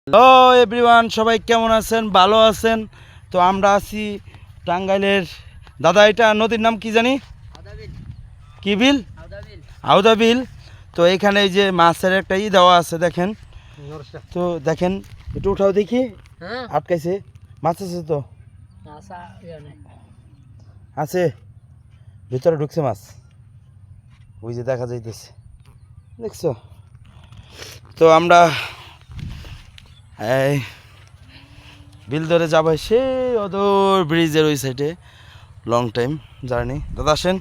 Hello everyone, সবাই কেমন আছেন? ভালো আছেন তো? আমরা আছি টাঙ্গাইলের। দাদা, এটা নদীর নাম কি জানি? কি বিল? আউদা বিল। তো এখানে এই যে মাছের একটা দেওয়া আছে, দেখেন তো, দেখেন একটু উঠাও দেখি। আটকাইছে মাছ, আছে তো, আছে ভিতরে ঢুকছে মাছ, ওই যে দেখা যাইতেছে, দেখছো? তো আমরা এই বিল ধরে যাবো সে অদূর ব্রিজের ওই সাইডে, লং টাইম জার্নি। দাদা আসেন।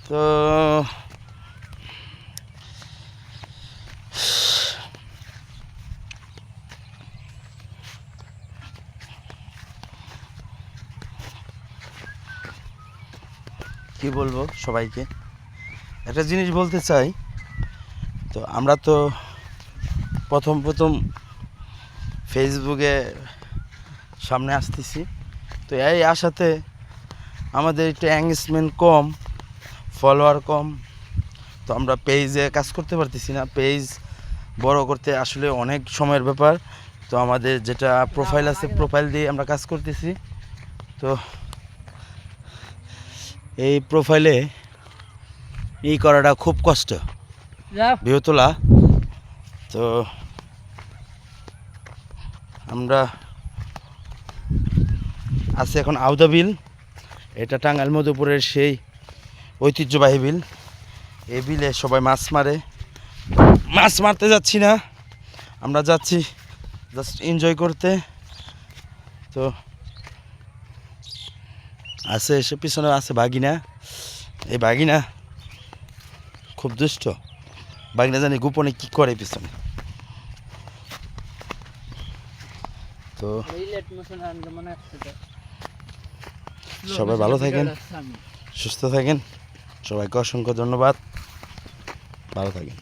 তো কি বলবো সবাইকে, একটা জিনিস বলতে চাই। তো আমরা তো প্রথম ফেসবুকে সামনে আসতেছি, তো এই আসাতে আমাদের একটু এঙ্গেজমেন্ট কম, ফলোয়ার কম। তো আমরা পেজে কাজ করতে পারতেছি না, পেজ বড় করতে আসলে অনেক সময়ের ব্যাপার। তো আমাদের যেটা প্রোফাইল আছে, প্রোফাইল দিয়ে আমরা কাজ করতেছি। তো এই প্রোফাইলে করাটা খুব কষ্ট, ভিউ তোলা। তো আমরা আছি এখন আউদা বিল। এটা টাঙ্গাইল মধুপুরের সেই ঐতিহ্যবাহী বিল। এই বিলে সবাই মাছ মারে। মাছ মারতে যাচ্ছি না, আমরা যাচ্ছি জাস্ট এনজয় করতে। তো আছে এসে পিছনে আছে বাগিনা। এই বাগিনা খুব দুষ্ট, বাগিনা জানি গোপনে কি করে পিছনে। তো সবাই ভালো থাকেন, সুস্থ থাকেন, সবাইকে অসংখ্য ধন্যবাদ, ভালো থাকেন।